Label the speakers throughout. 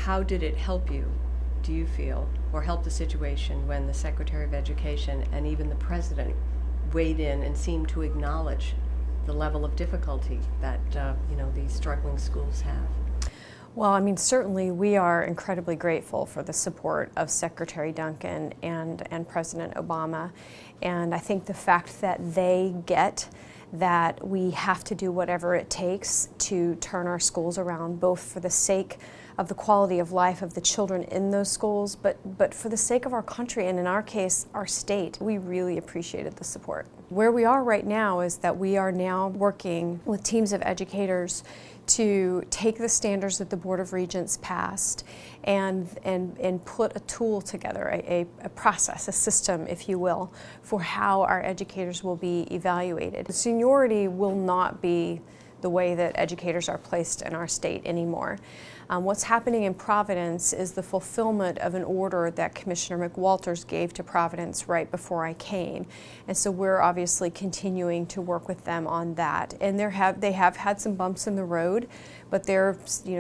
Speaker 1: How did it help you, do you feel, or help the situation when the Secretary of Education and even the President weighed in and seemed to acknowledge the level of difficulty that these struggling schools have?
Speaker 2: Well, I mean, certainly we are incredibly grateful for the support of Secretary Duncan and President Obama. And I think the fact that they get that we have to do whatever it takes to turn our schools around, both for the sake of the quality of life of the children in those schools, but for the sake of our country, and in our case, our state. We really appreciated the support. Where we are right now is that we are now working with teams of educators to take the standards that the Board of Regents passed and put a tool together, a process, a system, if you will, for how our educators will be evaluated. Seniority will not be the way that educators are placed in our state anymore. What's happening in Providence is the fulfillment of an order that Commissioner McWalters gave to Providence right before I came. And so we're obviously continuing to work with them on that. And they have had some bumps in the road, but they're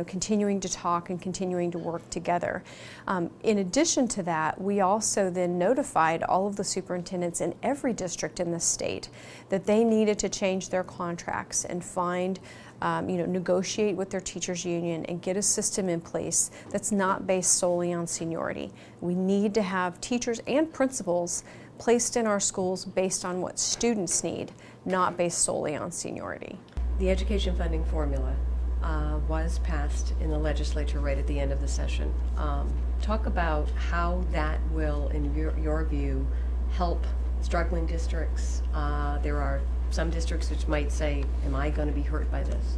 Speaker 2: continuing to talk and continuing to work together. In addition to that, we also then notified all of the superintendents in every district in the state that they needed to change their contracts and find negotiate with their teachers union and get a system in place that's not based solely on seniority. We need to have teachers and principals placed in our schools based on what students need, not based solely on seniority.
Speaker 1: The education funding formula was passed in the legislature right at the end of the session. Talk about how that will, in your view, help struggling districts. There are some districts which might say, am I going to be hurt by this?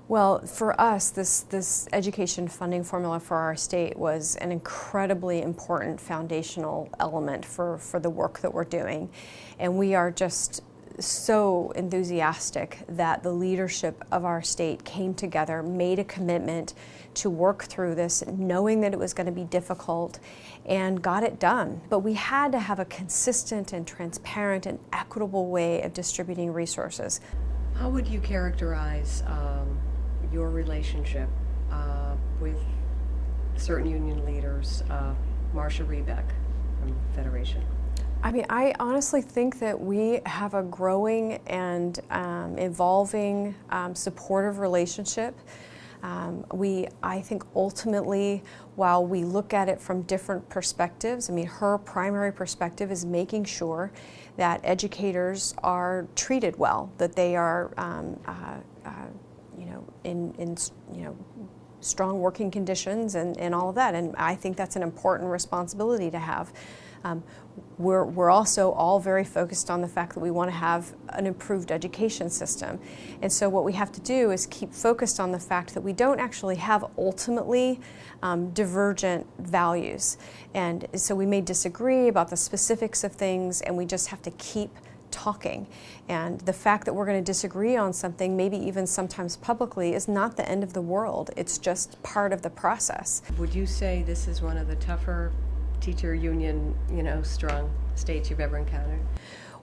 Speaker 2: Well, for us, this education funding formula for our state was an incredibly important foundational element for the work that we're doing. And we are just so enthusiastic that the leadership of our state came together, made a commitment to work through this, knowing that it was going to be difficult, and got it done. But we had to have a consistent and transparent and equitable way of distributing resources.
Speaker 1: How would you characterize your relationship with certain union leaders, Marcia Rebeck from Federation?
Speaker 2: I mean, I honestly think that we have a growing and evolving supportive relationship. I think ultimately, while we look at it from different perspectives, I mean, her primary perspective is making sure that educators are treated well, that they are, in strong working conditions and all of that. And I think that's an important responsibility to have. We're also all very focused on the fact that we want to have an improved education system. And so what we have to do is keep focused on the fact that we don't actually have ultimately divergent values. And so we may disagree about the specifics of things, and we just have to keep talking. And the fact that we're going to disagree on something, maybe even sometimes publicly, is not the end of the world. It's just part of the process.
Speaker 1: Would you say this is one of the tougher teacher union, strong states you've ever encountered?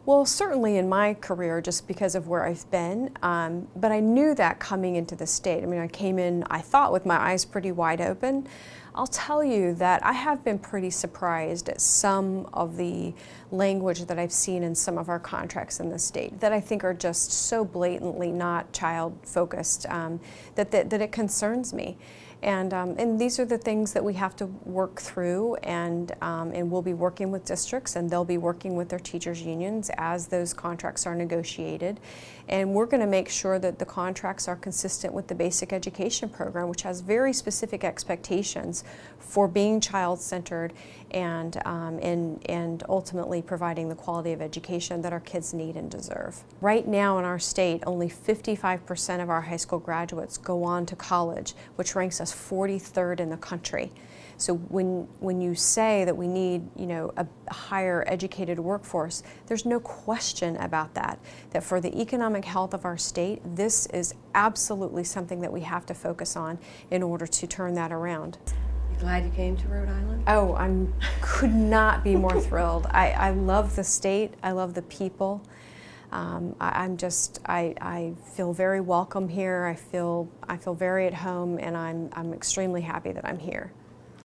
Speaker 2: Well, certainly in my career, just because of where I've been, but I knew that coming into the state. I mean, I came in, I thought, with my eyes pretty wide open. I'll tell you that I have been pretty surprised at some of the language that I've seen in some of our contracts in the state that I think are just so blatantly not child-focused that it concerns me. And these are the things that we have to work through, and we'll be working with districts, and they'll be working with their teachers' unions as those contracts are negotiated. And we're going to make sure that the contracts are consistent with the basic education program, which has very specific expectations for being child-centered and ultimately providing the quality of education that our kids need and deserve. Right now in our state, only 55% of our high school graduates go on to college, which ranks us 43rd in the country. So when you say that we need, a higher educated workforce, there's no question about that. That for the economic health of our state, this is absolutely something that we have to focus on in order to turn that around.
Speaker 1: You glad you came to Rhode Island?
Speaker 2: Oh, could not be more thrilled. I love the state. I love the people. I feel very welcome here. I feel very at home, and I'm extremely happy that I'm here.